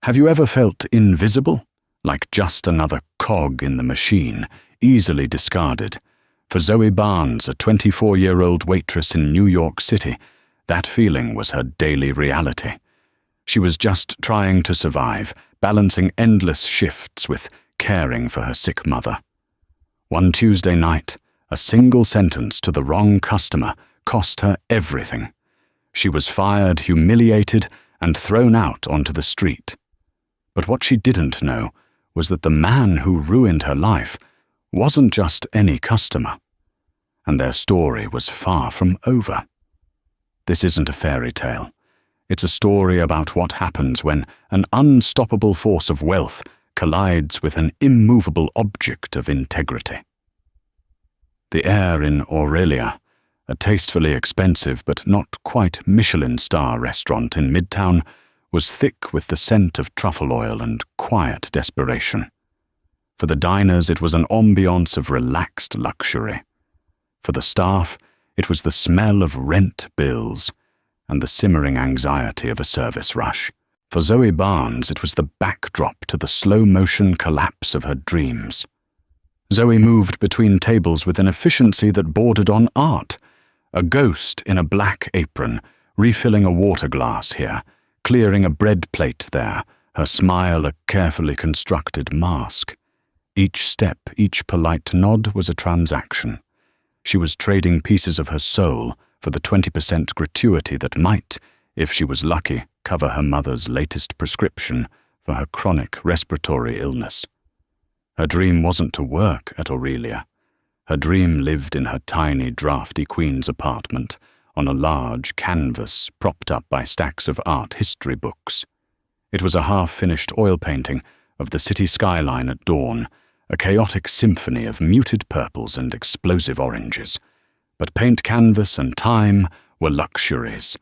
Have you ever felt invisible? Like just another cog in the machine, easily discarded? For Zoe Barnes, a 24-year-old waitress in New York City, that feeling was her daily reality. She was just trying to survive, balancing endless shifts with caring for her sick mother. One Tuesday night, a single sentence to the wrong customer cost her everything. She was fired, humiliated, and thrown out onto the street. But what she didn't know was that the man who ruined her life wasn't just any customer, and their story was far from over. This isn't a fairy tale. It's a story about what happens when an unstoppable force of wealth collides with an immovable object of integrity. The air in Aurelia, a tastefully expensive but not quite Michelin star restaurant in Midtown, was thick with the scent of truffle oil and quiet desperation. For the diners, it was an ambiance of relaxed luxury. For the staff, it was the smell of rent bills and the simmering anxiety of a service rush. For Zoe Barnes, it was the backdrop to the slow-motion collapse of her dreams. Zoe moved between tables with an efficiency that bordered on art, a ghost in a black apron, refilling a water glass here, clearing a bread plate there, her smile a carefully constructed mask. Each step, each polite nod was a transaction. She was trading pieces of her soul for the 20% gratuity that might, if she was lucky, cover her mother's latest prescription for her chronic respiratory illness. Her dream wasn't to work at Aurelia. Her dream lived in her tiny, drafty Queen's apartment on a large canvas propped up by stacks of art history books. It was a half-finished oil painting of the city skyline at dawn, a chaotic symphony of muted purples and explosive oranges. But paint canvas and time were luxuries,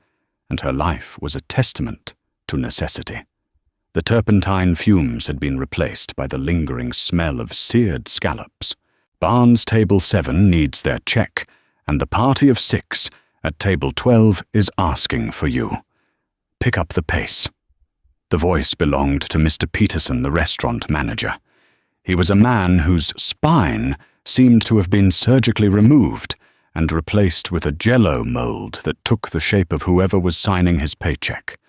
and her life was a testament to necessity. The turpentine fumes had been replaced by the lingering smell of seared scallops. Barnes Table 7 needs their check, and the party of 6 at Table 12 is asking for you. Pick up the pace. The voice belonged to Mr. Peterson, the restaurant manager. He was a man whose spine seemed to have been surgically removed and replaced with a jello mold that took the shape of whoever was signing his paycheck.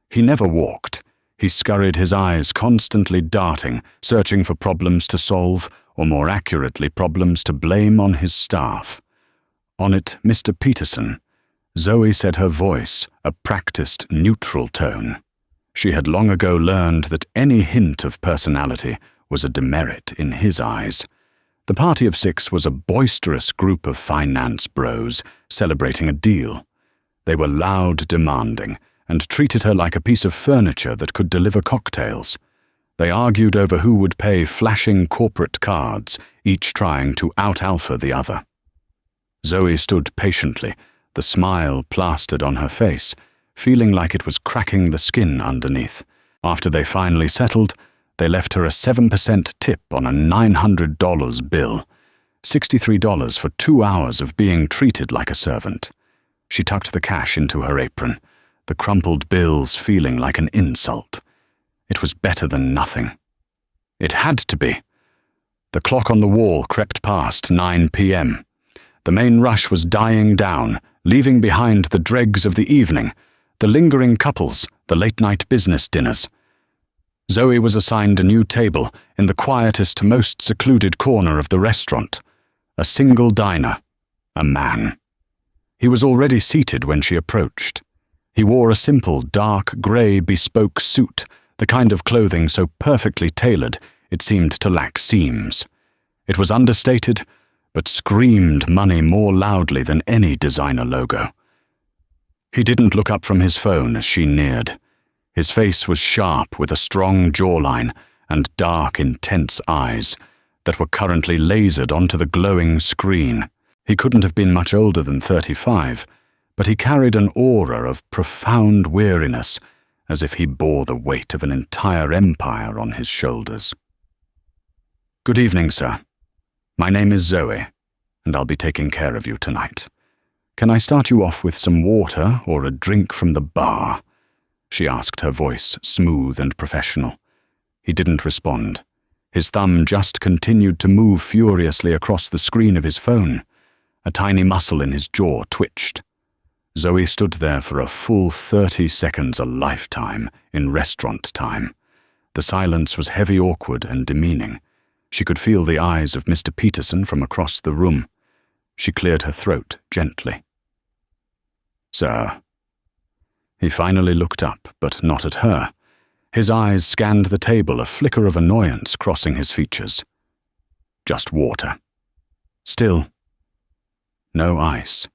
He never walked. He scurried, his eyes constantly darting, searching for problems to solve, or more accurately, problems to blame on his staff. On it, Mr. Peterson. Zoe said, her voice a practiced neutral tone. She had long ago learned that any hint of personality was a demerit in his eyes. The party of 6 was a boisterous group of finance bros celebrating a deal. They were loud, demanding, and treated her like a piece of furniture that could deliver cocktails. They argued over who would pay flashing corporate cards, each trying to out-alpha the other. Zoe stood patiently, the smile plastered on her face, feeling like it was cracking the skin underneath. After they finally settled, they left her a 7% tip on a $900 bill, $63 for 2 hours of being treated like a servant. She tucked the cash into her apron, the crumpled bills feeling like an insult. It was better than nothing. It had to be. The clock on the wall crept past 9 p.m. The main rush was dying down, leaving behind the dregs of the evening, the lingering couples, the late-night business dinners. Zoe was assigned a new table in the quietest, most secluded corner of the restaurant. A single diner. A man. He was already seated when she approached. He wore a simple, dark grey bespoke suit, the kind of clothing so perfectly tailored it seemed to lack seams. It was understated, but screamed money more loudly than any designer logo. He didn't look up from his phone as she neared. His face was sharp with a strong jawline and dark, intense eyes that were currently lasered onto the glowing screen. He couldn't have been much older than 35, but he carried an aura of profound weariness, as if he bore the weight of an entire empire on his shoulders. "Good evening, sir. My name is Zoe, and I'll be taking care of you tonight. Can I start you off with some water or a drink from the bar?" she asked, her voice smooth and professional. He didn't respond. His thumb just continued to move furiously across the screen of his phone. A tiny muscle in his jaw twitched. Zoe stood there for a full 30 seconds, a lifetime, in restaurant time. The silence was heavy, awkward, and demeaning. She could feel the eyes of Mr. Peterson from across the room. She cleared her throat gently. "Sir." He finally looked up, but not at her. His eyes scanned the table, a flicker of annoyance crossing his features. "Just water." Still, no ice.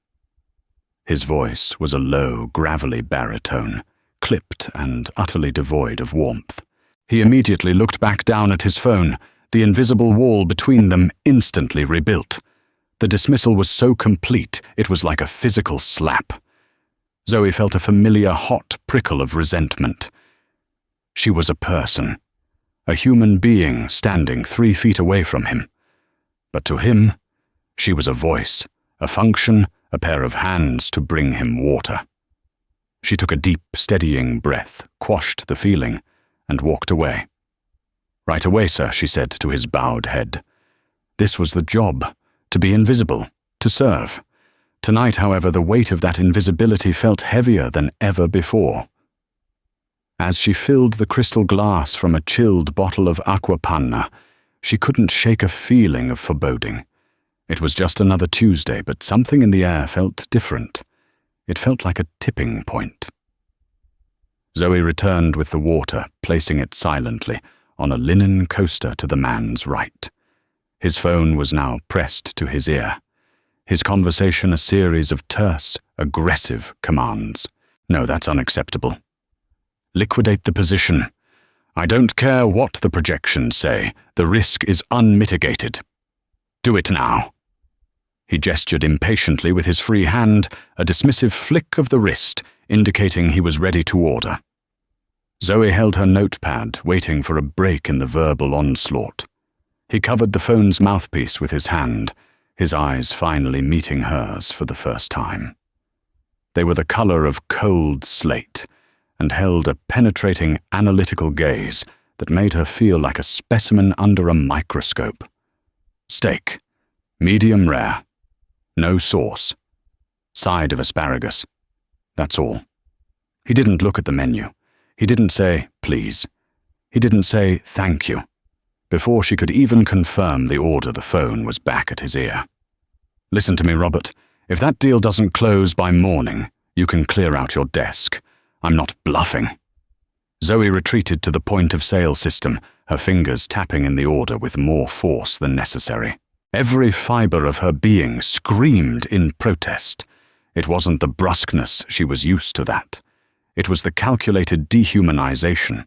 His voice was a low, gravelly baritone, clipped and utterly devoid of warmth. He immediately looked back down at his phone, the invisible wall between them instantly rebuilt. The dismissal was so complete, it was like a physical slap. Zoe felt a familiar hot prickle of resentment. She was a person, a human being standing 3 feet away from him. But to him, she was a voice, a function, a pair of hands to bring him water. She took a deep, steadying breath, quashed the feeling, and walked away. "Right away, sir," she said to his bowed head. This was the job, to be invisible, to serve. Tonight, however, the weight of that invisibility felt heavier than ever before. As she filled the crystal glass from a chilled bottle of aqua panna, she couldn't shake a feeling of foreboding. It was just another Tuesday, but something in the air felt different. It felt like a tipping point. Zoe returned with the water, placing it silently on a linen coaster to the man's right. His phone was now pressed to his ear. His conversation a series of terse, aggressive commands. "No, that's unacceptable. Liquidate the position. I don't care what the projections say. The risk is unmitigated. Do it now." He gestured impatiently with his free hand, a dismissive flick of the wrist, indicating he was ready to order. Zoe held her notepad, waiting for a break in the verbal onslaught. He covered the phone's mouthpiece with his hand, his eyes finally meeting hers for the first time. They were the color of cold slate, and held a penetrating, analytical gaze that made her feel like a specimen under a microscope. Steak, medium rare, no sauce, side of asparagus. That's all. He didn't look at the menu. He didn't say, "Please." He didn't say, "Thank you." Before she could even confirm the order, the phone was back at his ear. "Listen to me, Robert. If that deal doesn't close by morning, you can clear out your desk. I'm not bluffing." Zoe retreated to the point-of-sale system, her fingers tapping in the order with more force than necessary. Every fiber of her being screamed in protest. It wasn't the brusqueness, she was used to that. It was the calculated dehumanization.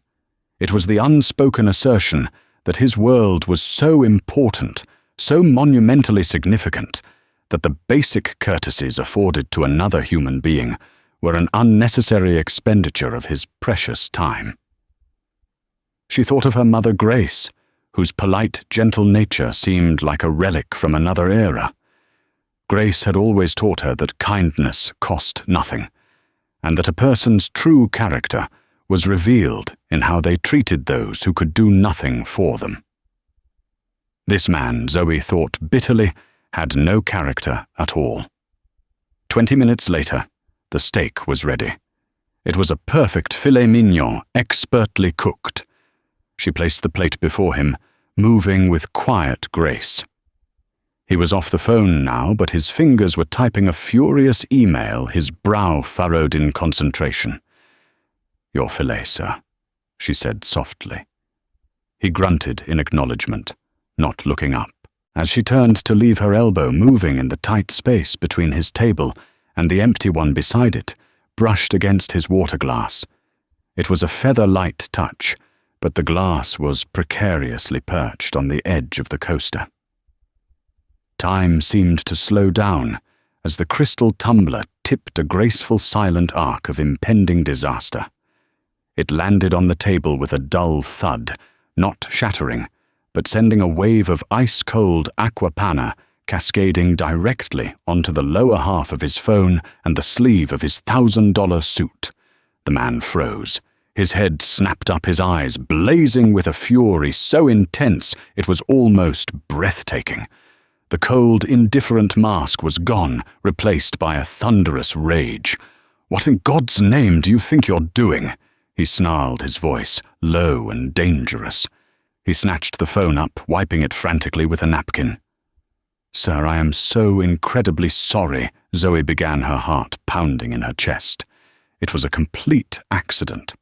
It was the unspoken assertion that his world was so important, so monumentally significant, that the basic courtesies afforded to another human being were an unnecessary expenditure of his precious time. She thought of her mother Grace, whose polite, gentle nature seemed like a relic from another era. Grace had always taught her that kindness cost nothing, and that a person's true character was revealed in how they treated those who could do nothing for them. This man, Zoe thought bitterly, had no character at all. 20 minutes later, the steak was ready. It was a perfect filet mignon, expertly cooked. She placed the plate before him, moving with quiet grace. He was off the phone now, but his fingers were typing a furious email, his brow furrowed in concentration. "Your filet, sir," she said softly. He grunted in acknowledgement, not looking up, as she turned to leave her elbow moving in the tight space between his table and the empty one beside it, brushed against his water glass. It was a feather-light touch, but the glass was precariously perched on the edge of the coaster. Time seemed to slow down as the crystal tumbler tipped a graceful silent arc of impending disaster. It landed on the table with a dull thud, not shattering, but sending a wave of ice-cold aqua panna cascading directly onto the lower half of his phone and the sleeve of his $1,000 suit. The man froze. His head snapped up, his eyes blazing with a fury so intense it was almost breathtaking. The cold, indifferent mask was gone, replaced by a thunderous rage. "What in God's name do you think you're doing?" he snarled, his voice low and dangerous. He snatched the phone up, wiping it frantically with a napkin. "Sir, I am so incredibly sorry," Zoe began, her heart pounding in her chest. "It was a complete accident."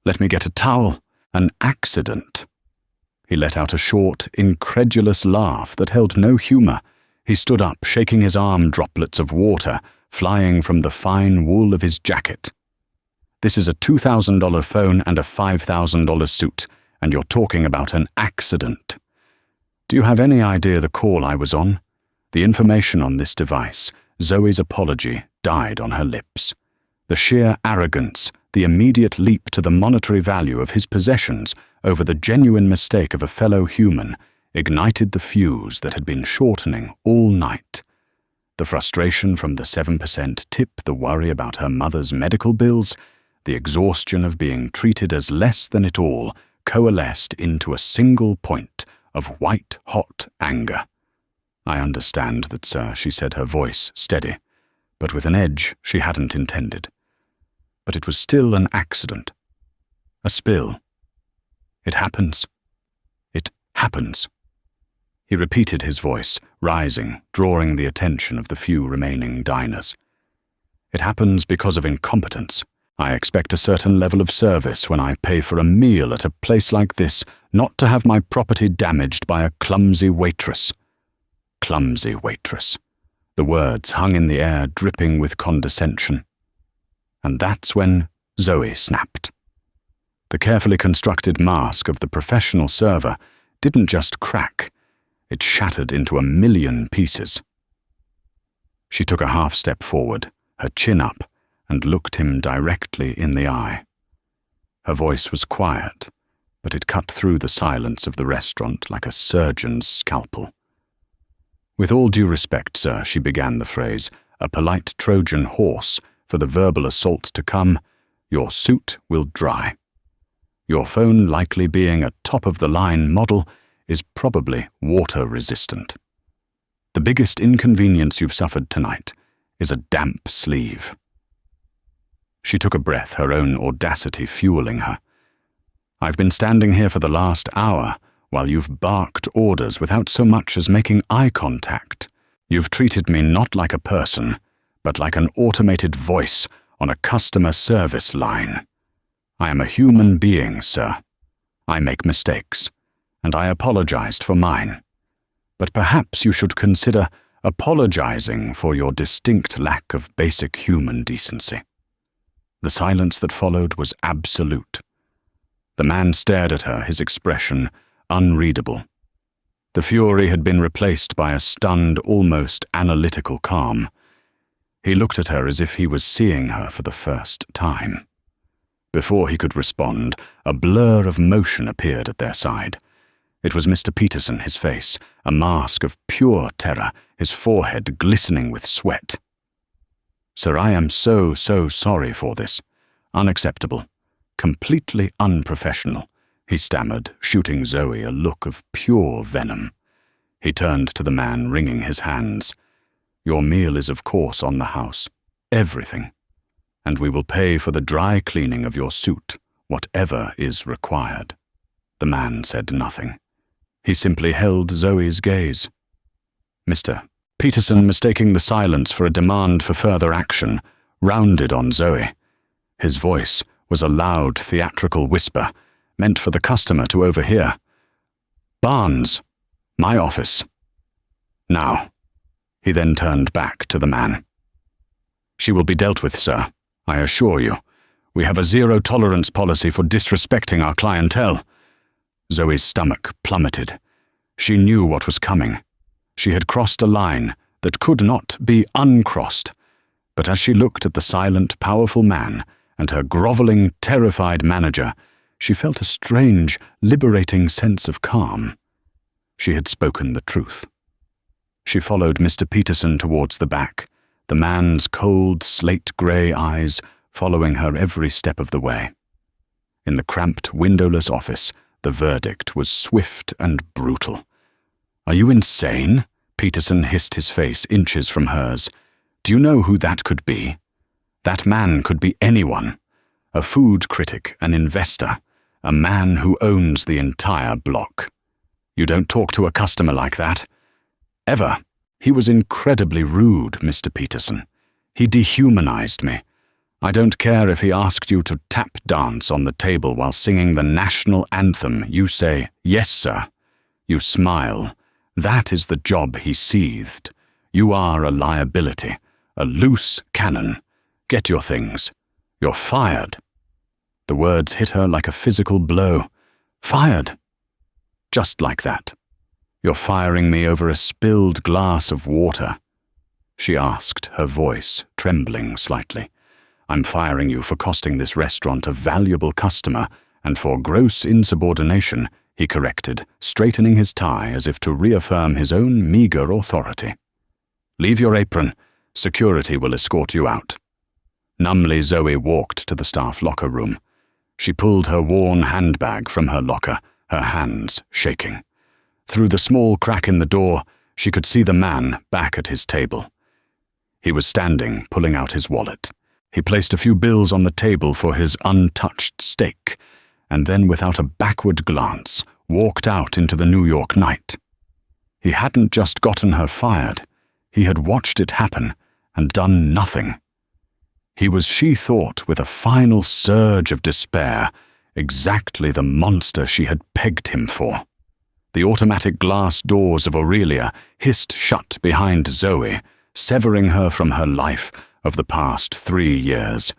"Let me get a towel." "An accident?" He let out a short, incredulous laugh that held no humor. He stood up, shaking his arm, droplets of water flying from the fine wool of his jacket. "This is a $2,000 phone and a $5,000 suit, and you're talking about an accident. Do you have any idea the call I was on?" The information on this device, Zoe's apology, died on her lips. The sheer arrogance, the immediate leap to the monetary value of his possessions over the genuine mistake of a fellow human ignited the fuse that had been shortening all night. The frustration from the 7% tip, the worry about her mother's medical bills, the exhaustion of being treated as less than it all coalesced into a single point of white-hot anger. "I understand that, sir," she said, her voice steady, but with an edge she hadn't intended. "But it was still an accident. A spill. It happens. It happens." He repeated his voice, rising, drawing the attention of the few remaining diners. "It happens because of incompetence. I expect a certain level of service when I pay for a meal at a place like this, not to have my property damaged by a clumsy waitress." Clumsy waitress. The words hung in the air, dripping with condescension. And that's when Zoe snapped. The carefully constructed mask of the professional server didn't just crack, it shattered into 1,000,000 pieces. She took a half-step forward, her chin up, and looked him directly in the eye. Her voice was quiet, but it cut through the silence of the restaurant like a surgeon's scalpel. "With all due respect, sir," she began the phrase, a polite Trojan horse for the verbal assault to come, "your suit will dry. Your phone, likely being a top-of-the-line model, is probably water-resistant. The biggest inconvenience you've suffered tonight is a damp sleeve." She took a breath, her own audacity fueling her. "I've been standing here for the last hour while you've barked orders without so much as making eye contact. You've treated me not like a person, but like an automated voice on a customer service line. I am a human being, sir. I make mistakes, and I apologized for mine. But perhaps you should consider apologizing for your distinct lack of basic human decency." The silence that followed was absolute. The man stared at her, his expression unreadable. The fury had been replaced by a stunned, almost analytical calm. He looked at her as if he was seeing her for the first time. Before he could respond, a blur of motion appeared at their side. It was Mr. Peterson, his face, a mask of pure terror, his forehead glistening with sweat. "Sir, I am so sorry for this. Unacceptable. Completely unprofessional," he stammered, shooting Zoe a look of pure venom. He turned to the man, wringing his hands. "Your meal is of course on the house. Everything. And we will pay for the dry cleaning of your suit, whatever is required." The man said nothing. He simply held Zoe's gaze. Mr. Peterson, mistaking the silence for a demand for further action, rounded on Zoe. His voice was a loud, theatrical whisper, meant for the customer to overhear. "Barnes, my office. Now." He then turned back to the man. "She will be dealt with, sir. I assure you. We have a zero-tolerance policy for disrespecting our clientele." Zoe's stomach plummeted. She knew what was coming. She had crossed a line that could not be uncrossed. But as she looked at the silent, powerful man and her groveling, terrified manager, she felt a strange, liberating sense of calm. She had spoken the truth. She followed Mr. Peterson towards the back, the man's cold, slate-grey eyes following her every step of the way. In the cramped, windowless office, the verdict was swift and brutal. "Are you insane?" Peterson hissed, his face inches from hers. "Do you know who that could be? That man could be anyone. A food critic, an investor, a man who owns the entire block. You don't talk to a customer like that. Ever. He was incredibly rude, Mr. Peterson. He dehumanized me. I don't care if he asked you to tap dance on the table while singing the national anthem. You say, 'Yes, sir.' You smile. That is the job he seethed. You are a liability, a loose cannon. Get your things. You're fired." The words hit her like a physical blow. Fired. Just like that. "You're firing me over a spilled glass of water," she asked, her voice trembling slightly. "I'm firing you for costing this restaurant a valuable customer, and for gross insubordination," he corrected, straightening his tie as if to reaffirm his own meager authority. "Leave your apron. Security will escort you out." Numbly, Zoe walked to the staff locker room. She pulled her worn handbag from her locker, her hands shaking. Through the small crack in the door, she could see the man back at his table. He was standing, pulling out his wallet. He placed a few bills on the table for his untouched steak, and then, without a backward glance, walked out into the New York night. He hadn't just gotten her fired. He had watched it happen and done nothing. He was, she thought, with a final surge of despair, exactly the monster she had pegged him for. The automatic glass doors of Aurelia hissed shut behind Zoe, severing her from her life of the past 3 years.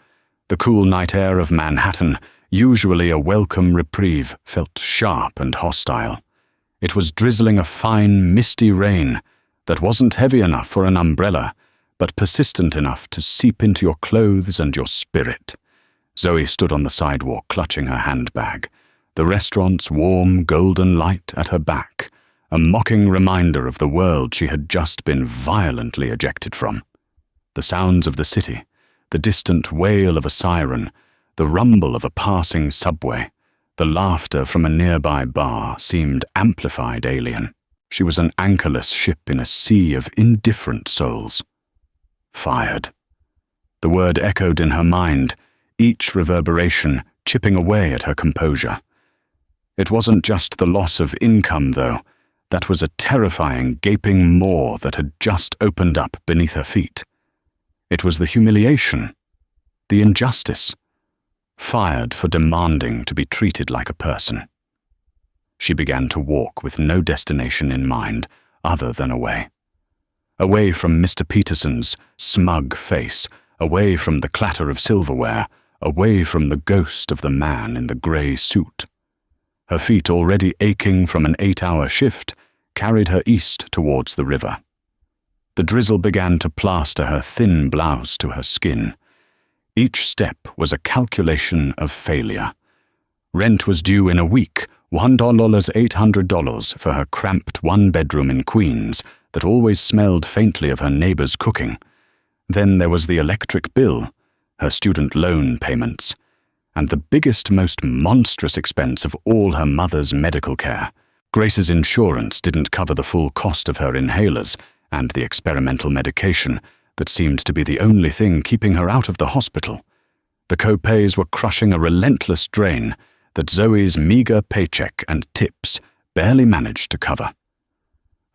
The cool night air of Manhattan, usually a welcome reprieve, felt sharp and hostile. It was drizzling a fine, misty rain that wasn't heavy enough for an umbrella, but persistent enough to seep into your clothes and your spirit. Zoe stood on the sidewalk, clutching her handbag, the restaurant's warm, golden light at her back, a mocking reminder of the world she had just been violently ejected from. The sounds of the city, the distant wail of a siren, the rumble of a passing subway, the laughter from a nearby bar seemed amplified alien. She was an anchorless ship in a sea of indifferent souls. Fired. The word echoed in her mind, each reverberation chipping away at her composure. It wasn't just the loss of income, though. That was a terrifying, gaping maw that had just opened up beneath her feet. It was the humiliation, the injustice. Fired for demanding to be treated like a person. She began to walk with no destination in mind other than away. Away from Mr. Peterson's smug face, away from the clatter of silverware, away from the ghost of the man in the grey suit. Her feet, already aching from an 8-hour shift, carried her east towards the river. The drizzle began to plaster her thin blouse to her skin. Each step was a calculation of failure. Rent was due in a week, $1,800 for her cramped one-bedroom in Queens that always smelled faintly of her neighbor's cooking. Then there was the electric bill, her student loan payments, and the biggest, most monstrous expense of all, her mother's medical care. Grace's insurance didn't cover the full cost of her inhalers and the experimental medication that seemed to be the only thing keeping her out of the hospital. The co-pays were crushing a relentless drain that Zoe's meager paycheck and tips barely managed to cover.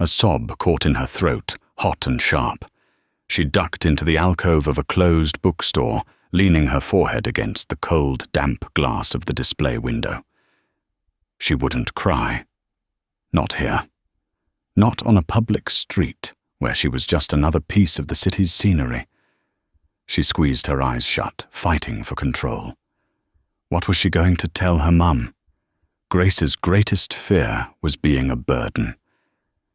A sob caught in her throat, hot and sharp. She ducked into the alcove of a closed bookstore, leaning her forehead against the cold, damp glass of the display window. She wouldn't cry. Not here. Not on a public street, where she was just another piece of the city's scenery. She squeezed her eyes shut, fighting for control. What was she going to tell her mum? Grace's greatest fear was being a burden.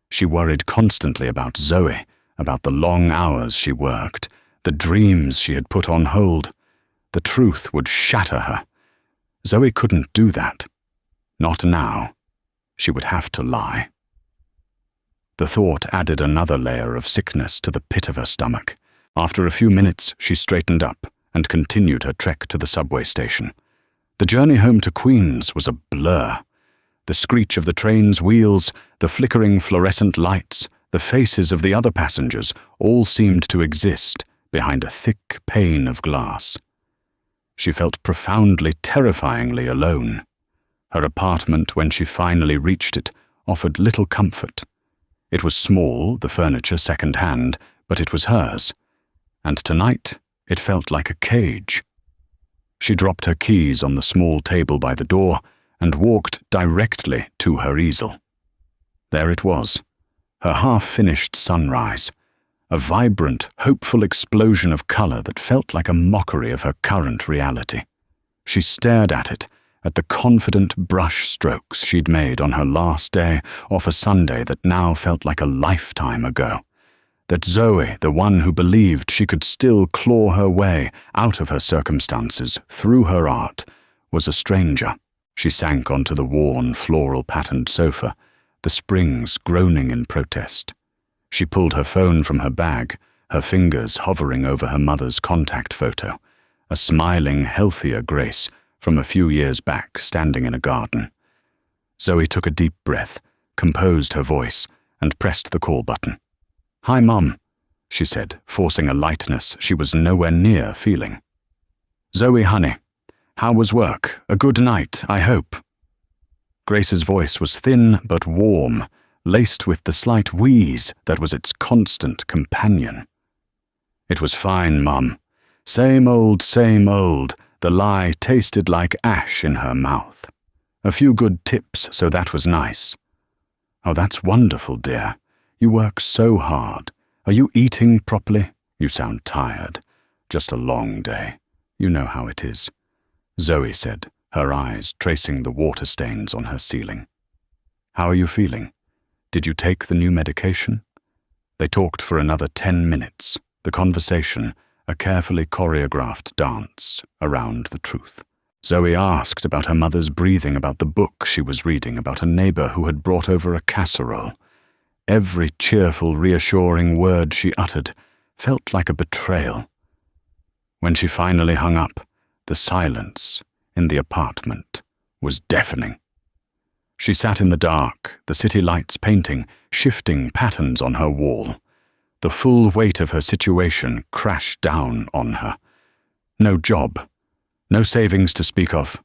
She worried constantly about Zoe, about the long hours she worked, the dreams she had put on hold. The truth would shatter her. Zoe couldn't do that. Not now. She would have to lie. The thought added another layer of sickness to the pit of her stomach. After a few minutes, she straightened up and continued her trek to the subway station. The journey home to Queens was a blur. The screech of the train's wheels, the flickering fluorescent lights, the faces of the other passengers all seemed to exist behind a thick pane of glass. She felt profoundly, terrifyingly alone. Her apartment, when she finally reached it, offered little comfort. It was small, the furniture second-hand, but it was hers. And tonight, it felt like a cage. She dropped her keys on the small table by the door and walked directly to her easel. There it was, her half-finished sunrise, a vibrant, hopeful explosion of color that felt like a mockery of her current reality. She stared at it, at the confident brush strokes she'd made on her last day off a Sunday that now felt like a lifetime ago. That Zoe, the one who believed she could still claw her way out of her circumstances through her art, was a stranger. She sank onto the worn, floral-patterned sofa, the springs groaning in protest. She pulled her phone from her bag, her fingers hovering over her mother's contact photo, a smiling, healthier Grace from a few years back standing in a garden. Zoe took a deep breath, composed her voice, and pressed the call button. "Hi, Mom," she said, forcing a lightness she was nowhere near feeling. "Zoe, honey, how was work? A good night, I hope." Grace's voice was thin but warm, laced with the slight wheeze that was its constant companion. "It was fine, Mum. Same old, the lie tasted like ash in her mouth. A few good tips, so that was nice." "Oh, that's wonderful, dear. You work so hard. Are you eating properly? You sound tired. Just a long day. You know how it is," Zoe said, her eyes tracing the water stains on her ceiling. "How are you feeling? Did you take the new medication?" They talked for another 10 minutes, the conversation a carefully choreographed dance around the truth. Zoe asked about her mother's breathing, about the book she was reading, about a neighbor who had brought over a casserole. Every cheerful, reassuring word she uttered felt like a betrayal. When she finally hung up, the silence in the apartment was deafening. She sat in the dark, the city lights painting shifting patterns on her wall. The full weight of her situation crashed down on her. No job, no savings to speak of,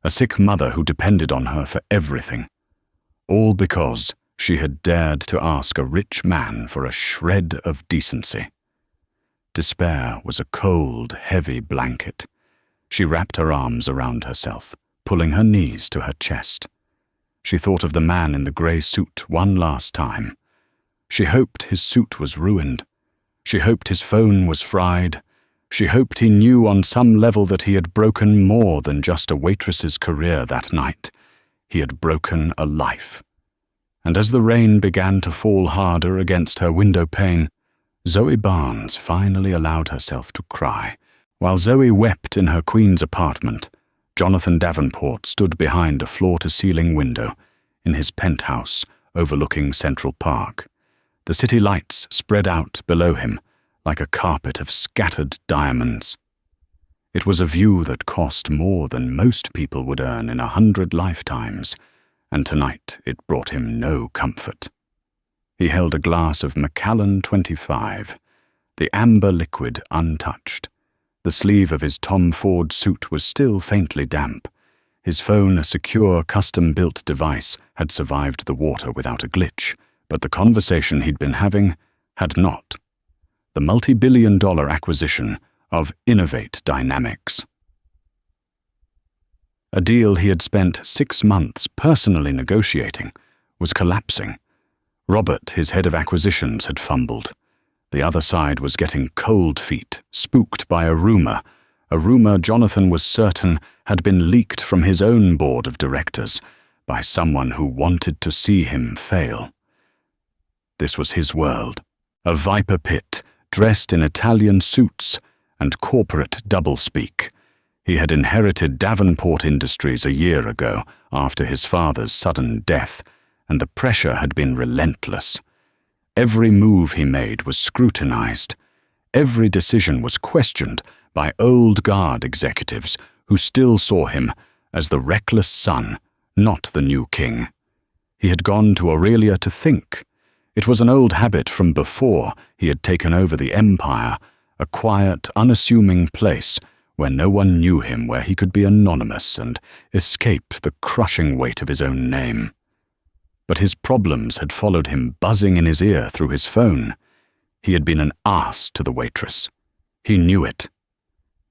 a sick mother who depended on her for everything. All because she had dared to ask a rich man for a shred of decency. Despair was a cold, heavy blanket. She wrapped her arms around herself, pulling her knees to her chest. She thought of the man in the grey suit one last time. She hoped his suit was ruined. She hoped his phone was fried. She hoped he knew on some level that he had broken more than just a waitress's career that night. He had broken a life. And as the rain began to fall harder against her window pane, Zoe Barnes finally allowed herself to cry. While Zoe wept in her Queens apartment, Jonathan Davenport stood behind a floor-to-ceiling window in his penthouse overlooking Central Park. The city lights spread out below him like a carpet of scattered diamonds. It was a view that cost more than most people would earn in 100 lifetimes, and tonight it brought him no comfort. He held a glass of Macallan 25, the amber liquid untouched. The sleeve of his Tom Ford suit was still faintly damp. His phone, a secure, custom-built device, had survived the water without a glitch, but the conversation he'd been having had not. The multi-billion-dollar acquisition of Innovate Dynamics. A deal he had spent 6 months personally negotiating was collapsing. Robert, his head of acquisitions, had fumbled. The other side was getting cold feet, spooked by a rumor Jonathan was certain had been leaked from his own board of directors by someone who wanted to see him fail. This was his world, a viper pit, dressed in Italian suits and corporate doublespeak. He had inherited Davenport Industries a year ago after his father's sudden death, and the pressure had been relentless. Every move he made was scrutinized. Every decision was questioned by old guard executives who still saw him as the reckless son, not the new king. He had gone to Aurelia to think. It was an old habit from before he had taken over the empire, a quiet, unassuming place where no one knew him, where he could be anonymous and escape the crushing weight of his own name. But his problems had followed him buzzing in his ear through his phone. He had been an ass to the waitress. He knew it.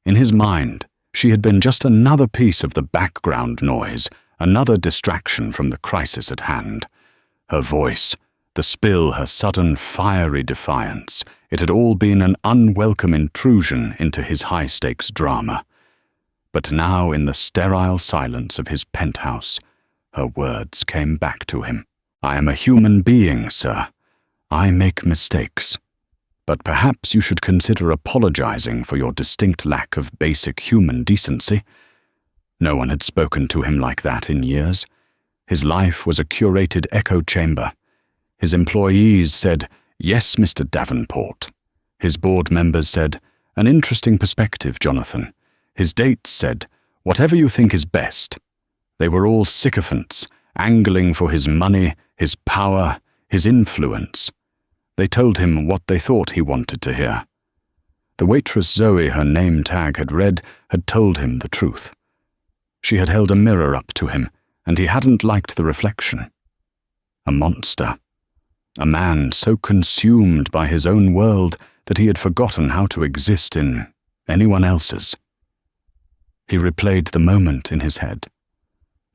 In his mind, she had been just another piece of the background noise, another distraction from the crisis at hand. Her voice, the spill, her sudden fiery defiance, it had all been an unwelcome intrusion into his high-stakes drama. But now, in the sterile silence of his penthouse, her words came back to him. "I am a human being, sir. I make mistakes. But perhaps you should consider apologizing for your distinct lack of basic human decency." No one had spoken to him like that in years. His life was a curated echo chamber. His employees said, "Yes, Mr. Davenport." His board members said, "An interesting perspective, Jonathan." His dates said, "Whatever you think is best." They were all sycophants, angling for his money, his power, his influence. They told him what they thought he wanted to hear. The waitress Zoe her name tag had read had told him the truth. She had held a mirror up to him, and he hadn't liked the reflection. A monster. A man so consumed by his own world that he had forgotten how to exist in anyone else's. He replayed the moment in his head.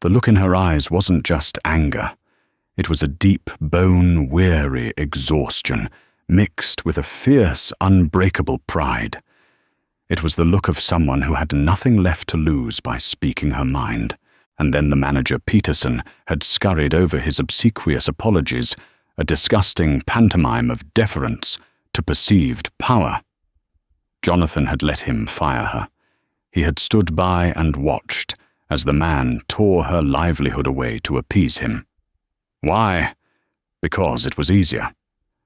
The look in her eyes wasn't just anger. It was a deep, bone-weary exhaustion, mixed with a fierce, unbreakable pride. It was the look of someone who had nothing left to lose by speaking her mind. And then the manager, Peterson, had scurried over his obsequious apologies, a disgusting pantomime of deference to perceived power. Jonathan had let him fire her. He had stood by and watched as the man tore her livelihood away to appease him. Why? Because it was easier.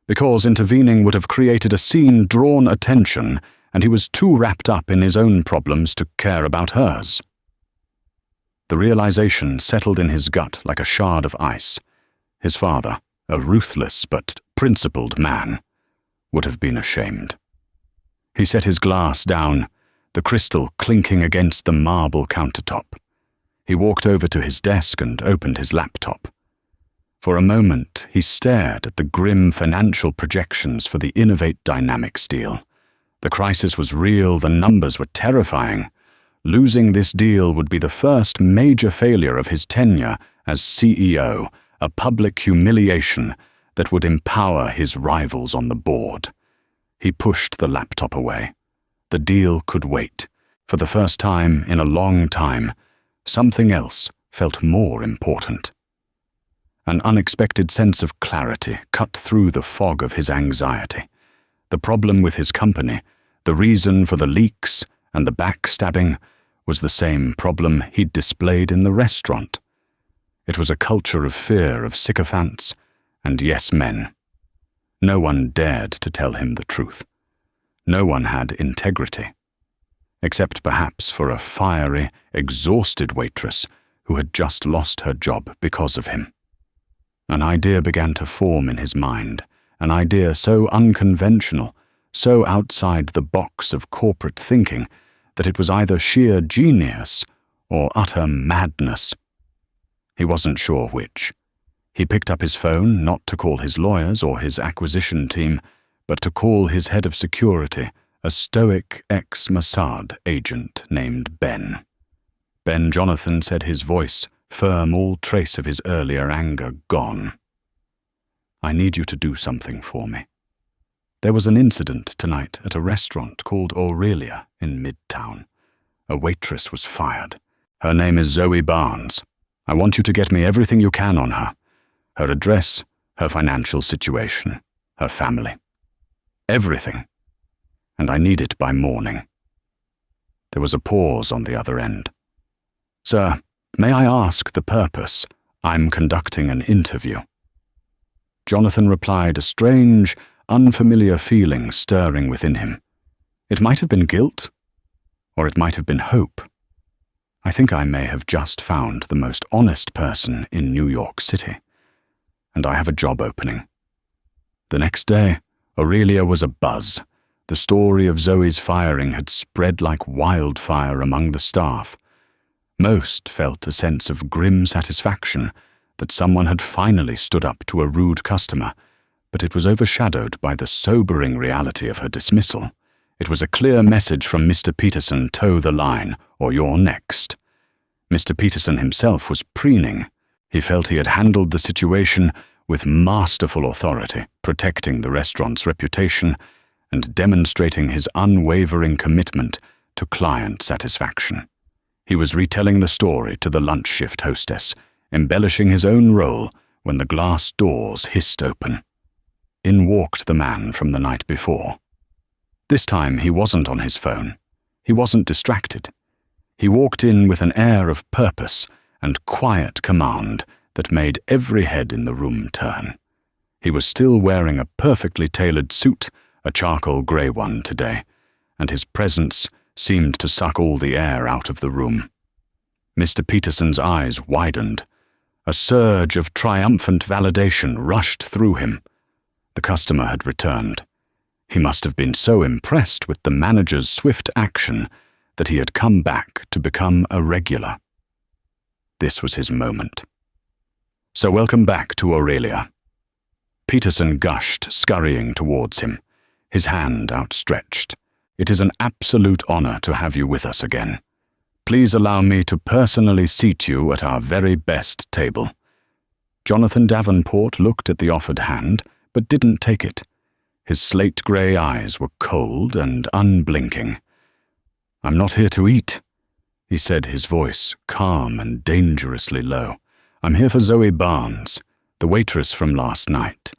Because intervening would have created a scene, drawn attention, and he was too wrapped up in his own problems to care about hers. The realization settled in his gut like a shard of ice. His father, a ruthless but principled man, would have been ashamed. He set his glass down, the crystal clinking against the marble countertop. He walked over to his desk and opened his laptop. For a moment, he stared at the grim financial projections for the Innovate Dynamics deal. The crisis was real, the numbers were terrifying. Losing this deal would be the first major failure of his tenure as CEO, a public humiliation that would empower his rivals on the board. He pushed the laptop away. The deal could wait. For the first time in a long time, something else felt more important. An unexpected sense of clarity cut through the fog of his anxiety. The problem with his company, the reason for the leaks and the backstabbing, was the same problem he'd displayed in the restaurant. It was a culture of fear of sycophants and yes-men. No one dared to tell him the truth. No one had integrity. Except perhaps for a fiery, exhausted waitress who had just lost her job because of him. An idea began to form in his mind, an idea so unconventional, so outside the box of corporate thinking, that it was either sheer genius or utter madness. He wasn't sure which. He picked up his phone not to call his lawyers or his acquisition team, but to call his head of security, a stoic ex-Mossad agent named Ben. Ben Jonathan said, his voice firm, all trace of his earlier anger gone. "I need you to do something for me. There was an incident tonight at a restaurant called Aurelia in Midtown. A waitress was fired. Her name is Zoe Barnes. I want you to get me everything you can on her. Her address, her financial situation, her family. Everything. And I need it by morning." There was a pause on the other end. "Sir, may I ask the purpose? I'm conducting an interview." Jonathan replied, a strange, unfamiliar feeling stirring within him. It might have been guilt, Or it might have been hope. I think I may have just found the most honest person in New York City, and I have a job opening. The next day, Aurelia was abuzz. The story of Zoe's firing had spread like wildfire among the staff. Most felt a sense of grim satisfaction that someone had finally stood up to a rude customer, but it was overshadowed by the sobering reality of her dismissal. It was a clear message from Mr. Peterson: toe the line, or you're next. Mr. Peterson himself was preening. He felt he had handled the situation with masterful authority, protecting the restaurant's reputation and demonstrating his unwavering commitment to client satisfaction. He was retelling the story to the lunch shift hostess, embellishing his own role when the glass doors hissed open. In walked the man from the night before. This time he wasn't on his phone. He wasn't distracted. He walked in with an air of purpose and quiet command that made every head in the room turn. He was still wearing a perfectly tailored suit, a charcoal grey one today, and his presence seemed to suck all the air out of the room. Mr. Peterson's eyes widened. A surge of triumphant validation rushed through him. The customer had returned. He must have been so impressed with the manager's swift action that he had come back to become a regular. This was his moment. So welcome back to Aurelia. Peterson gushed, scurrying towards him, his hand outstretched. It is an absolute honor to have you with us again. Please allow me to personally seat you at our very best table. Jonathan Davenport looked at the offered hand, but didn't take it. His slate-grey eyes were cold and unblinking. I'm not here to eat, he said, his voice calm and dangerously low. I'm here for Zoe Barnes, the waitress from last night.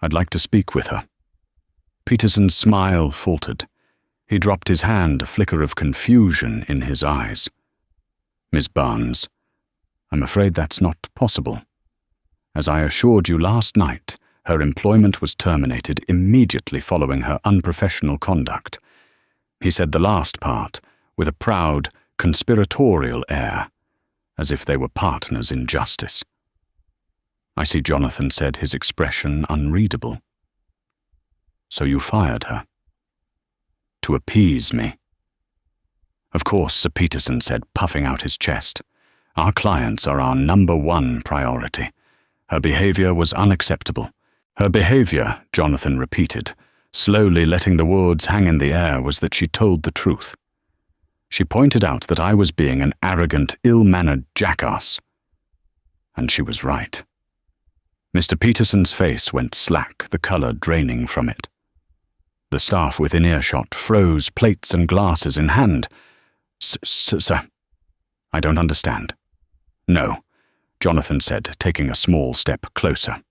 I'd like to speak with her. Peterson's smile faltered. He dropped his hand, a flicker of confusion in his eyes. Miss Barnes, I'm afraid that's not possible. As I assured you last night, her employment was terminated immediately following her unprofessional conduct. He said the last part with a proud, conspiratorial air, as if they were partners in justice. I see Jonathan said, his expression unreadable. So you fired her? To appease me? Of course, Sir Peterson said, puffing out his chest. Our clients are our #1 priority. Her behavior was unacceptable. Her behavior, Jonathan repeated, slowly letting the words hang in the air, was that she told the truth. She pointed out that I was being an arrogant, ill-mannered jackass. And she was right. Mr. Peterson's face went slack, the color draining from it. The staff within earshot froze, plates and glasses in hand. Sir, I don't understand. No, Jonathan said, taking a small step closer.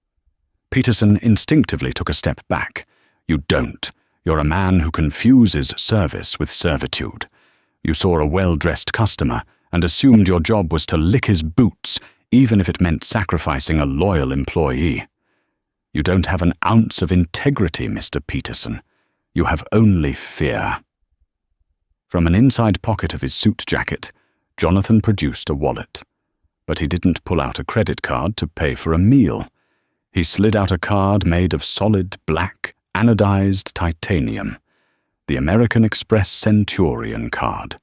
Peterson instinctively took a step back. You don't. You're a man who confuses service with servitude. You saw a well-dressed customer and assumed your job was to lick his boots, even if it meant sacrificing a loyal employee. You don't have an ounce of integrity, Mr. Peterson. You have only fear. From an inside pocket of his suit jacket, Jonathan produced a wallet. But he didn't pull out a credit card to pay for a meal. He slid out a card made of solid black, anodized titanium. The American Express Centurion card.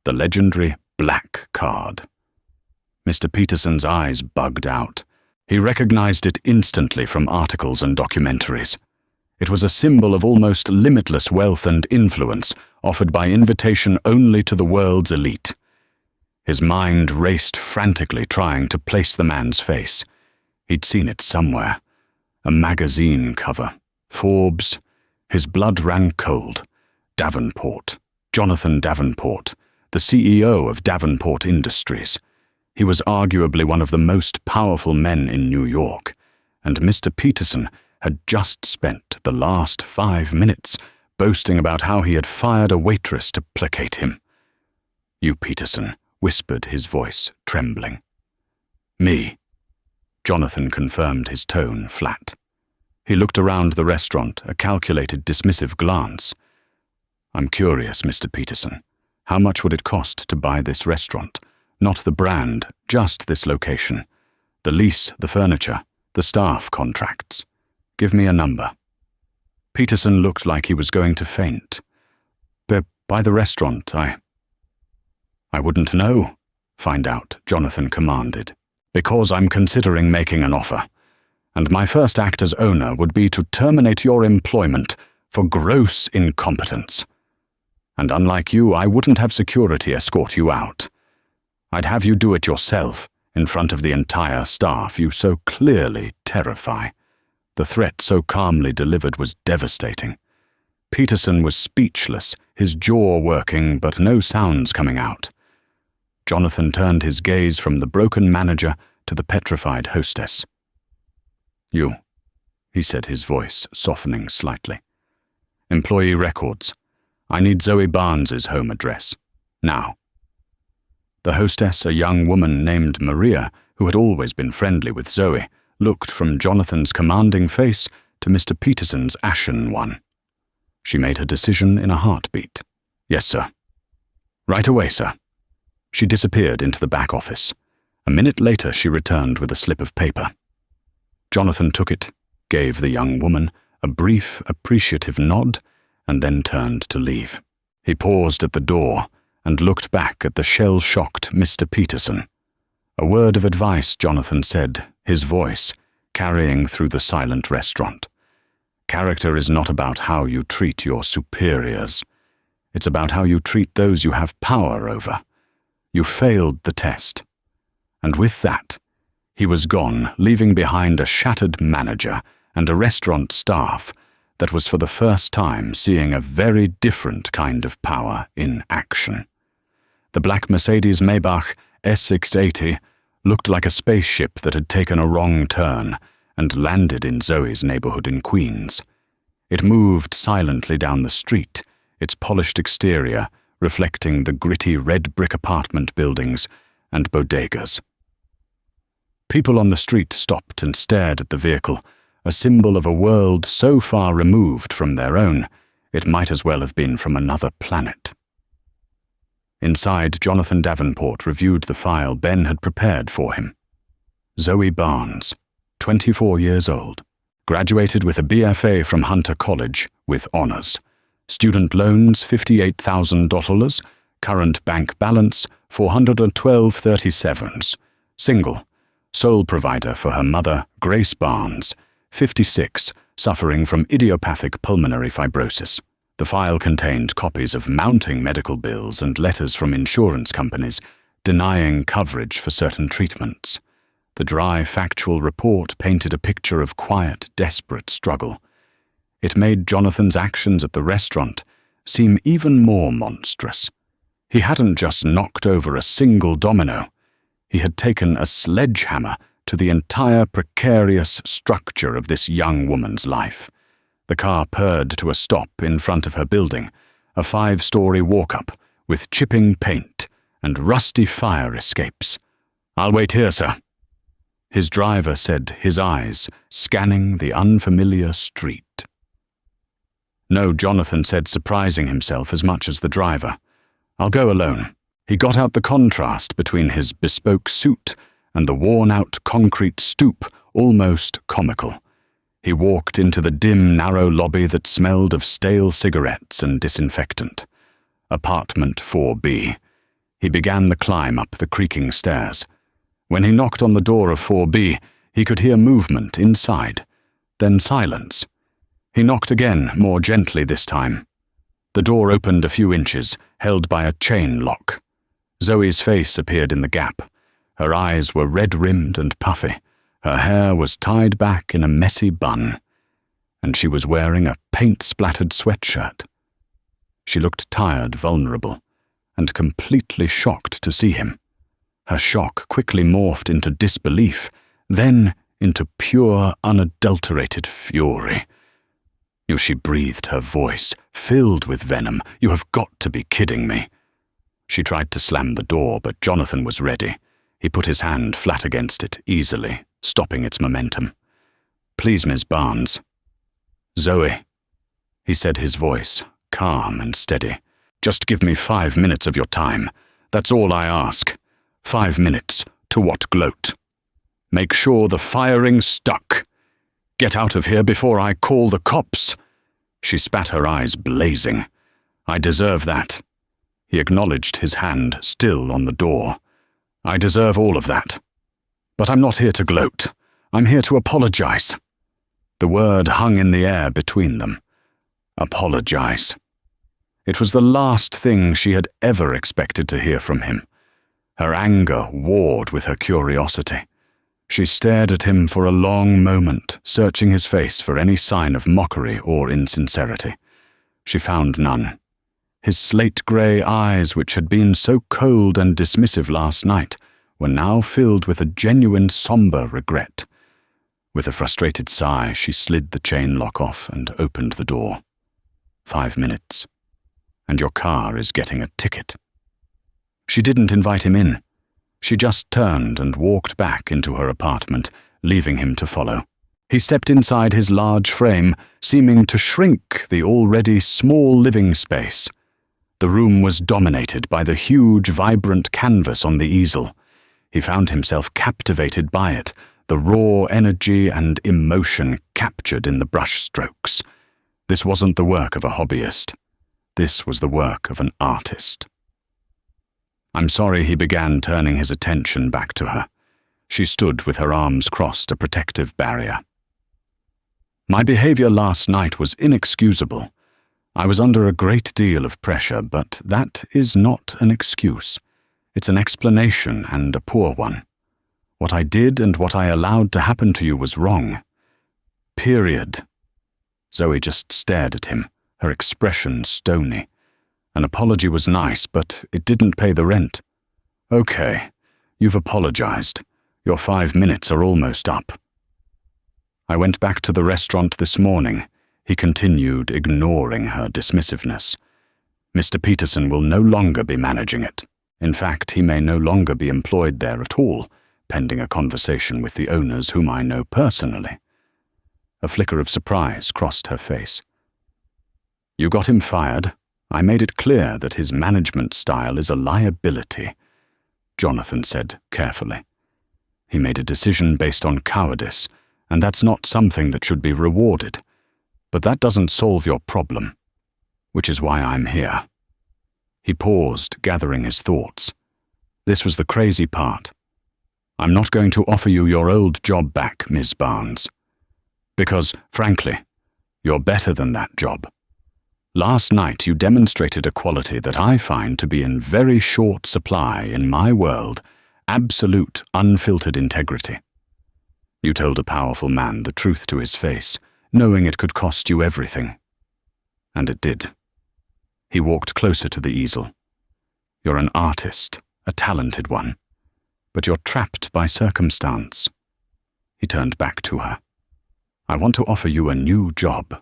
The legendary Black Card. Mr. Peterson's eyes bugged out. He recognized it instantly from articles and documentaries. It was a symbol of almost limitless wealth and influence, offered by invitation only to the world's elite. His mind raced frantically, trying to place the man's face. He'd seen it somewhere. A magazine cover. Forbes. His blood ran cold. Davenport. Jonathan Davenport, the CEO of Davenport Industries. He was arguably one of the most powerful men in New York, and Mr. Peterson had just spent the last 5 minutes boasting about how he had fired a waitress to placate him. You, Peterson, whispered, his voice trembling. Me. Jonathan confirmed, his tone flat. He looked around the restaurant, a calculated, dismissive glance. I'm curious, Mr. Peterson. How much would it cost to buy this restaurant? Not the brand, just this location. The lease, the furniture, the staff contracts. Give me a number. Peterson looked like he was going to faint. By the restaurant, I wouldn't know. Find out, Jonathan commanded. Because I'm considering making an offer. And my first act as owner would be to terminate your employment for gross incompetence. And unlike you, I wouldn't have security escort you out. I'd have you do it yourself, in front of the entire staff you so clearly terrify. The threat so calmly delivered was devastating. Peterson was speechless, his jaw working, but no sounds coming out. Jonathan turned his gaze from the broken manager to the petrified hostess. You, he said, his voice softening slightly. Employee records. I need Zoe Barnes's home address. Now. The hostess, a young woman named Maria, who had always been friendly with Zoe, looked from Jonathan's commanding face to Mr. Peterson's ashen one. She made her decision in a heartbeat. Yes, sir. Right away, sir. She disappeared into the back office. A minute later, she returned with a slip of paper. Jonathan took it, gave the young woman a brief, appreciative nod, and then turned to leave. He paused at the door and looked back at the shell-shocked Mr. Peterson. A word of advice, Jonathan said, his voice carrying through the silent restaurant. Character is not about how you treat your superiors. It's about how you treat those you have power over. You failed the test. And with that, he was gone, leaving behind a shattered manager and a restaurant staff that was for the first time seeing a very different kind of power in action. The black Mercedes Maybach S680 looked like a spaceship that had taken a wrong turn and landed in Zoe's neighborhood in Queens. It moved silently down the street, its polished exterior reflecting the gritty red brick apartment buildings and bodegas. People on the street stopped and stared at the vehicle, a symbol of a world so far removed from their own, it might as well have been from another planet. Inside, Jonathan Davenport reviewed the file Ben had prepared for him. Zoe Barnes, 24 years old, graduated with a BFA from Hunter College with honors. Student loans $58,000, current bank balance $412.37. Single, sole provider for her mother, Grace Barnes, 56, suffering from idiopathic pulmonary fibrosis. The file contained copies of mounting medical bills and letters from insurance companies denying coverage for certain treatments. The dry, factual report painted a picture of quiet, desperate struggle. It made Jonathan's actions at the restaurant seem even more monstrous. He hadn't just knocked over a single domino. He had taken a sledgehammer to the entire precarious structure of this young woman's life. The car purred to a stop in front of her building, a 5-story walk-up with chipping paint and rusty fire escapes. "I'll wait here, sir," his driver said, his eyes scanning the unfamiliar street. "No," Jonathan said, surprising himself as much as the driver. "I'll go alone." He got out the contrast between his bespoke suit and the worn-out concrete stoop, almost comical. He walked into the dim, narrow lobby that smelled of stale cigarettes and disinfectant. Apartment 4B. He began the climb up the creaking stairs. When he knocked on the door of 4B, he could hear movement inside, then silence. He knocked again, more gently this time. The door opened a few inches, held by a chain lock. Zoe's face appeared in the gap. Her eyes were red-rimmed and puffy. Her hair was tied back in a messy bun, and she was wearing a paint-splattered sweatshirt. She looked tired, vulnerable, and completely shocked to see him. Her shock quickly morphed into disbelief, then into pure, unadulterated fury. She breathed, her voice filled with venom. "You have got to be kidding me." She tried to slam the door, but Jonathan was ready. He put his hand flat against it, easily, stopping its momentum. "Please, Miss Barnes." "Zoe," he said, his voice calm and steady. Just give me 5 minutes of your time. That's all I ask. 5 minutes to what gloat. Make sure the firing stuck. Get out of here before I call the cops." She spat, her eyes blazing. "I deserve that." He acknowledged, his hand still on the door. "I deserve all of that. But I'm not here to gloat. I'm here to apologize." The word hung in the air between them. Apologize. It was the last thing she had ever expected to hear from him. Her anger warred with her curiosity. She stared at him for a long moment, searching his face for any sign of mockery or insincerity. She found none. His slate-grey eyes, which had been so cold and dismissive last night, were now filled with a genuine somber regret. With a frustrated sigh, she slid the chain lock off and opened the door. 5 minutes. And your car is getting a ticket. She didn't invite him in. She just turned and walked back into her apartment, leaving him to follow. He stepped inside his large frame, seeming to shrink the already small living space. The room was dominated by the huge, vibrant canvas on the easel. He found himself captivated by it, the raw energy and emotion captured in the brushstrokes. This wasn't the work of a hobbyist. This was the work of an artist. "I'm sorry," he began, turning his attention back to her. She stood with her arms crossed, a protective barrier. "My behavior last night was inexcusable. I was under a great deal of pressure, but that is not an excuse. It's an explanation, and a poor one. What I did and what I allowed to happen to you was wrong. Period." Zoe just stared at him, her expression stony. An apology was nice, but it didn't pay the rent. "Okay, you've apologized. Your 5 minutes are almost up." "I went back to the restaurant this morning," he continued, ignoring her dismissiveness. "Mr. Peterson will no longer be managing it. In fact, he may no longer be employed there at all, pending a conversation with the owners whom I know personally." A flicker of surprise crossed her face. "You got him fired. I made it clear that his management style is a liability," Jonathan said carefully. "He made a decision based on cowardice, and that's not something that should be rewarded. But that doesn't solve your problem, which is why I'm here." He paused, gathering his thoughts. This was the crazy part. "I'm not going to offer you your old job back, Ms. Barnes. Because, frankly, you're better than that job. Last night you demonstrated a quality that I find to be in very short supply in my world, absolute, unfiltered integrity. You told a powerful man the truth to his face, knowing it could cost you everything. And it did." He walked closer to the easel. "You're an artist, a talented one, but you're trapped by circumstance." He turned back to her. "I want to offer you a new job."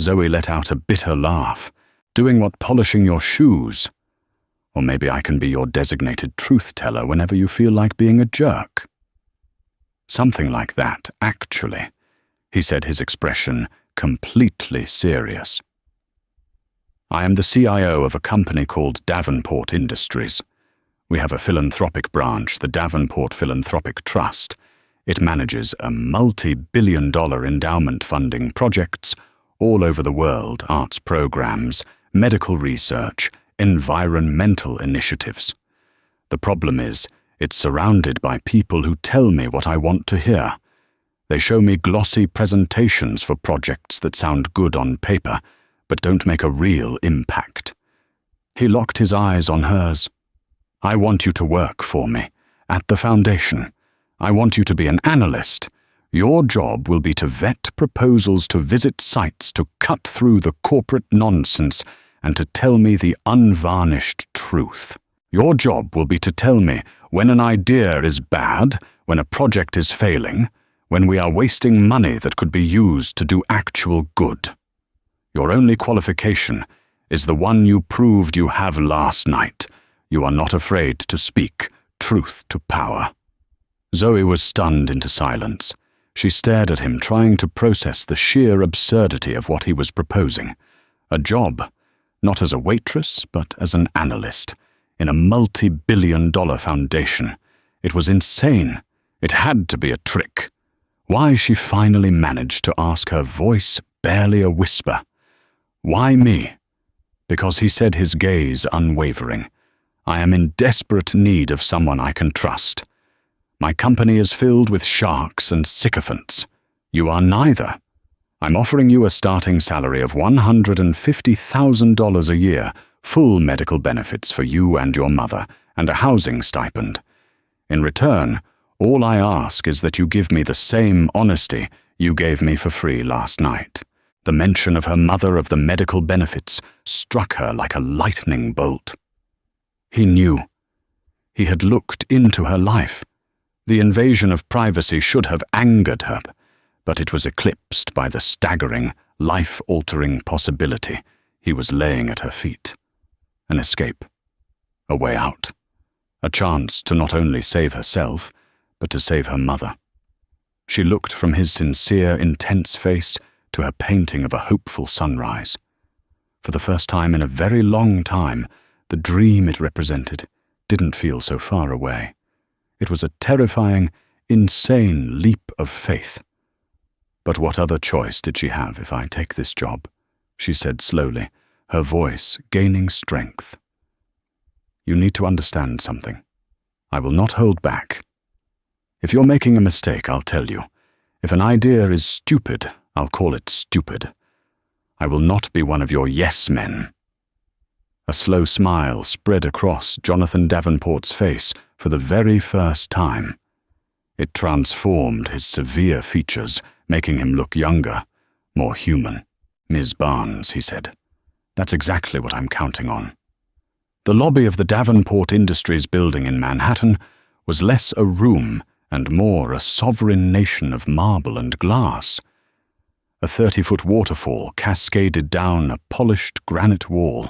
Zoe let out a bitter laugh. "Doing what, polishing your shoes? Or maybe I can be your designated truth-teller whenever you feel like being a jerk." "Something like that, actually," he said, his expression completely serious. "I am the CIO of a company called Davenport Industries. We have a philanthropic branch, the Davenport Philanthropic Trust. It manages a multi-billion-dollar endowment funding projects all over the world, arts programs, medical research, environmental initiatives. The problem is, it's surrounded by people who tell me what I want to hear. They show me glossy presentations for projects that sound good on paper, but don't make a real impact." He locked his eyes on hers. "I want you to work for me, at the foundation. I want you to be an analyst. Your job will be to vet proposals, to visit sites, to cut through the corporate nonsense, and to tell me the unvarnished truth. Your job will be to tell me when an idea is bad, when a project is failing, when we are wasting money that could be used to do actual good. Your only qualification is the one you proved you have last night. You are not afraid to speak truth to power." Zoe was stunned into silence. She stared at him, trying to process the sheer absurdity of what he was proposing. A job, not as a waitress, but as an analyst, in a multi-billion-dollar foundation. It was insane. It had to be a trick. Why she finally managed to ask, her voice barely a whisper. Why me? Because he said, his gaze unwavering. I am in desperate need of someone I can trust. My company is filled with sharks and sycophants. You are neither. I'm offering you a starting salary of $150,000 a year, full medical benefits for you and your mother, and a housing stipend. In return, all I ask is that you give me the same honesty you gave me for free last night. The mention of her mother of the medical benefits struck her like a lightning bolt. He knew. He had looked into her life. The invasion of privacy should have angered her, but it was eclipsed by the staggering, life-altering possibility he was laying at her feet. An escape. A way out. A chance to not only save herself, but to save her mother. She looked from his sincere, intense face to her painting of a hopeful sunrise. For the first time in a very long time, the dream it represented didn't feel so far away. It was a terrifying, insane leap of faith. But what other choice did she have if I take this job? She said slowly, her voice gaining strength. You need to understand something. I will not hold back. If you're making a mistake, I'll tell you. If an idea is stupid, I'll call it stupid. I will not be one of your yes men. A slow smile spread across Jonathan Davenport's face for the very first time. It transformed his severe features, making him look younger, more human. Ms. Barnes, he said. That's exactly what I'm counting on. The lobby of the Davenport Industries building in Manhattan was less a room and more a sovereign nation of marble and glass. A 30-foot waterfall cascaded down a polished granite wall,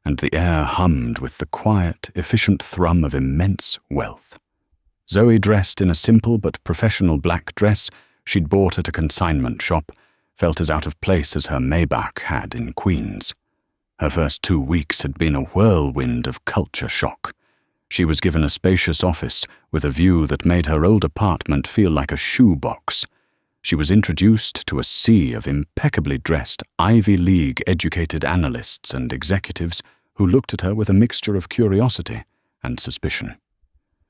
and the air hummed with the quiet, efficient thrum of immense wealth. Zoe, dressed in a simple but professional black dress she'd bought at a consignment shop, felt as out of place as her Maybach had in Queens. Her first 2 weeks had been a whirlwind of culture shock. She was given a spacious office with a view that made her old apartment feel like a shoebox. She was introduced to a sea of impeccably dressed Ivy League-educated analysts and executives who looked at her with a mixture of curiosity and suspicion.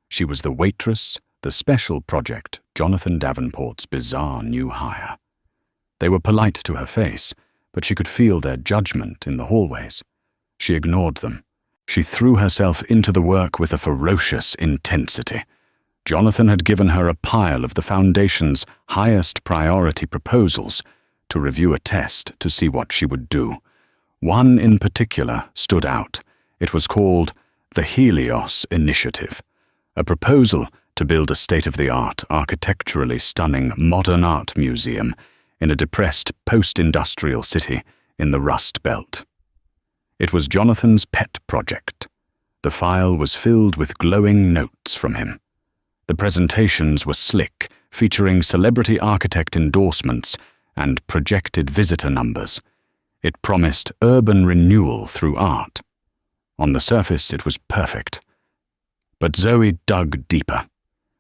She was the waitress, the special project, Jonathan Davenport's bizarre new hire. They were polite to her face, but she could feel their judgment in the hallways. She ignored them. She threw herself into the work with a ferocious intensity. Jonathan had given her a pile of the Foundation's highest priority proposals to review a test to see what she would do. One in particular stood out. It was called the Helios Initiative, a proposal to build a state-of-the-art, architecturally stunning modern art museum in a depressed post-industrial city in the Rust Belt. It was Jonathan's pet project. The file was filled with glowing notes from him. The presentations were slick, featuring celebrity architect endorsements and projected visitor numbers. It promised urban renewal through art. On the surface, it was perfect. But Zoe dug deeper.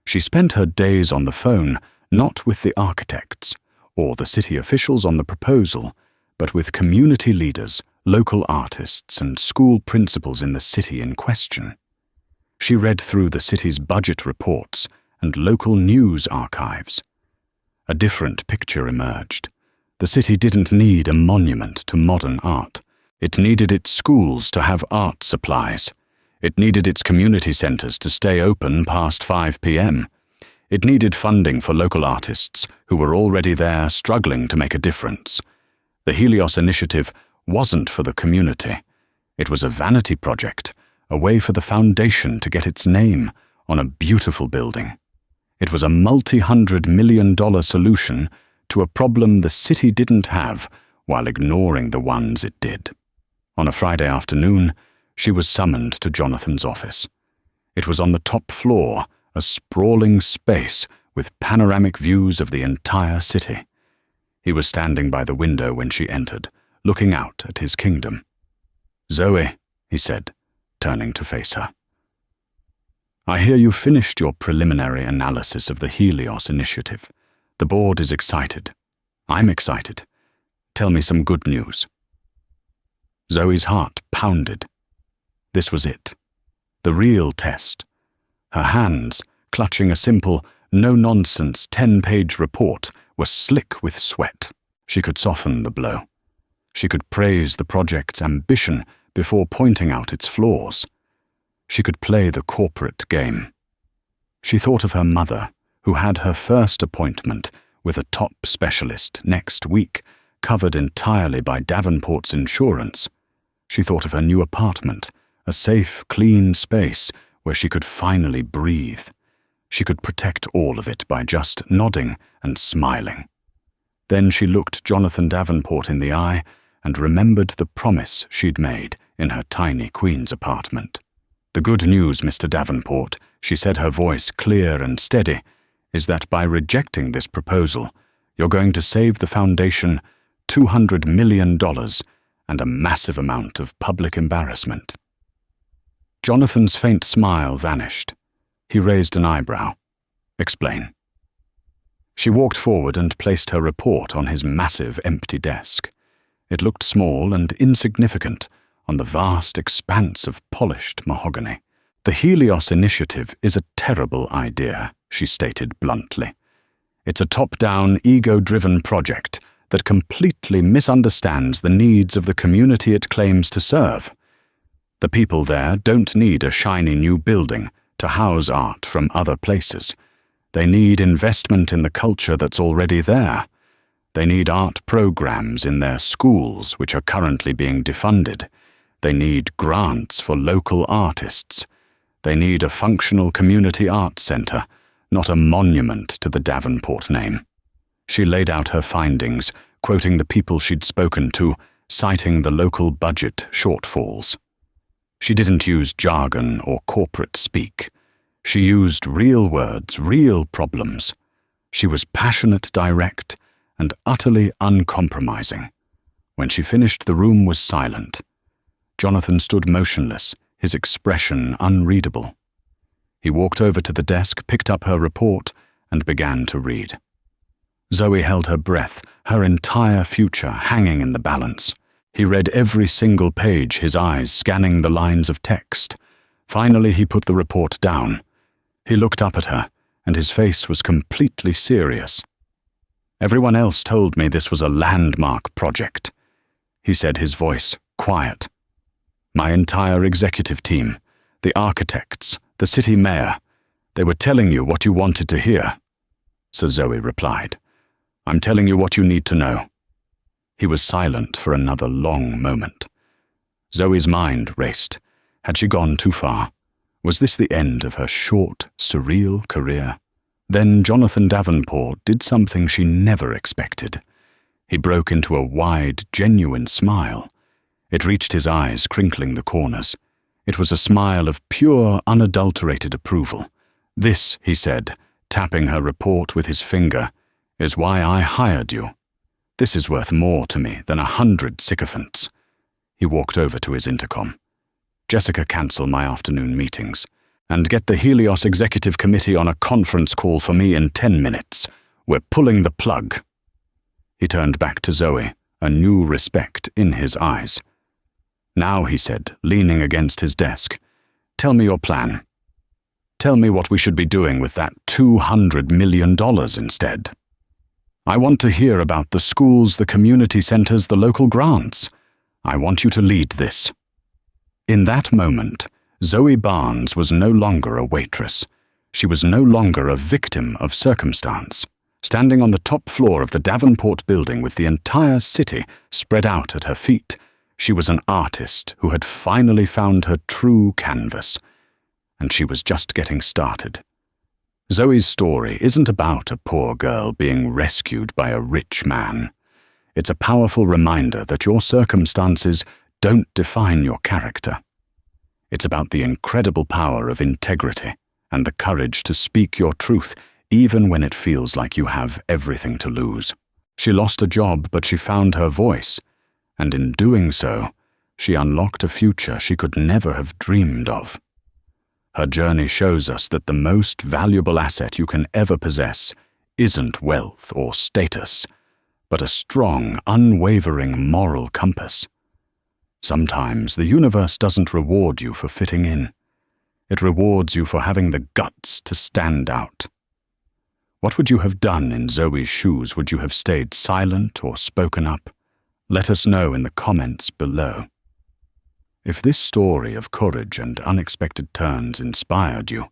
She spent her days on the phone, not with the architects or the city officials on the proposal, but with community leaders, local artists, and school principals in the city in question. She read through the city's budget reports and local news archives. A different picture emerged. The city didn't need a monument to modern art. It needed its schools to have art supplies. It needed its community centers to stay open past 5 p.m. It needed funding for local artists who were already there struggling to make a difference. The Helios Initiative wasn't for the community. It was a vanity project, a way for the Foundation to get its name on a beautiful building. It was a multi-$100-million solution to a problem the city didn't have while ignoring the ones it did. On a Friday afternoon, she was summoned to Jonathan's office. It was on the top floor, a sprawling space with panoramic views of the entire city. He was standing by the window when she entered, looking out at his kingdom. "Zoe," he said, turning to face her. "I hear you finished your preliminary analysis of the Helios initiative. The board is excited. I'm excited. Tell me some good news." Zoe's heart pounded. This was it. The real test. Her hands, clutching a simple, no-nonsense 10-page report, were slick with sweat. She could soften the blow. She could praise the project's ambition before pointing out its flaws. She could play the corporate game. She thought of her mother, who had her first appointment with a top specialist next week, covered entirely by Davenport's insurance. She thought of her new apartment, a safe, clean space where she could finally breathe. She could protect all of it by just nodding and smiling. Then she looked Jonathan Davenport in the eye and remembered the promise she'd made in her tiny Queen's apartment. "The good news, Mr. Davenport," she said, her voice clear and steady, "is that by rejecting this proposal, you're going to save the foundation $200 million and a massive amount of public embarrassment." Jonathan's faint smile vanished. He raised an eyebrow. "Explain." She walked forward and placed her report on his massive empty desk. It looked small and insignificant on the vast expanse of polished mahogany. "The Helios Initiative is a terrible idea," she stated bluntly. "It's a top-down, ego-driven project that completely misunderstands the needs of the community it claims to serve. The people there don't need a shiny new building to house art from other places. They need investment in the culture that's already there. They need art programs in their schools, which are currently being defunded. They need grants for local artists. They need a functional community arts center, not a monument to the Davenport name." She laid out her findings, quoting the people she'd spoken to, citing the local budget shortfalls. She didn't use jargon or corporate speak. She used real words, real problems. She was passionate, direct, and utterly uncompromising. When she finished, the room was silent. Jonathan stood motionless, his expression unreadable. He walked over to the desk, picked up her report, and began to read. Zoe held her breath, her entire future hanging in the balance. He read every single page, his eyes scanning the lines of text. Finally, he put the report down. He looked up at her, and his face was completely serious. "Everyone else told me this was a landmark project," he said, his voice quiet. "My entire executive team, the architects, the city mayor, they were telling you what you wanted to hear." So Zoe replied, "I'm telling you what you need to know." He was silent for another long moment. Zoe's mind raced. Had she gone too far? Was this the end of her short, surreal career? Then Jonathan Davenport did something she never expected. He broke into a wide, genuine smile. It reached his eyes, crinkling the corners. It was a smile of pure, unadulterated approval. "This," he said, tapping her report with his finger, "is why I hired you. This is worth more to me than 100 sycophants." He walked over to his intercom. "Jessica, cancel my afternoon meetings, and get the Helios Executive Committee on a conference call for me in 10 minutes. We're pulling the plug." He turned back to Zoe, a new respect in his eyes. "Now," he said, leaning against his desk, "tell me your plan. Tell me what we should be doing with that $200 million instead. I want to hear about the schools, the community centers, the local grants. I want you to lead this." In that moment, Zoe Barnes was no longer a waitress. She was no longer a victim of circumstance. Standing on the top floor of the Davenport building with the entire city spread out at her feet, she was an artist who had finally found her true canvas. And she was just getting started. Zoe's story isn't about a poor girl being rescued by a rich man. It's a powerful reminder that your circumstances don't define your character. It's about the incredible power of integrity and the courage to speak your truth even when it feels like you have everything to lose. She lost a job, but she found her voice, and in doing so, she unlocked a future she could never have dreamed of. Her journey shows us that the most valuable asset you can ever possess isn't wealth or status, but a strong, unwavering moral compass. Sometimes the universe doesn't reward you for fitting in. It rewards you for having the guts to stand out. What would you have done in Zoe's shoes? Would you have stayed silent or spoken up? Let us know in the comments below. If this story of courage and unexpected turns inspired you,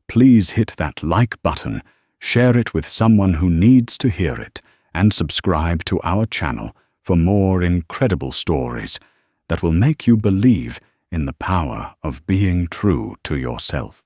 please hit that like button, share it with someone who needs to hear it, and subscribe to our channel for more incredible stories that will make you believe in the power of being true to yourself.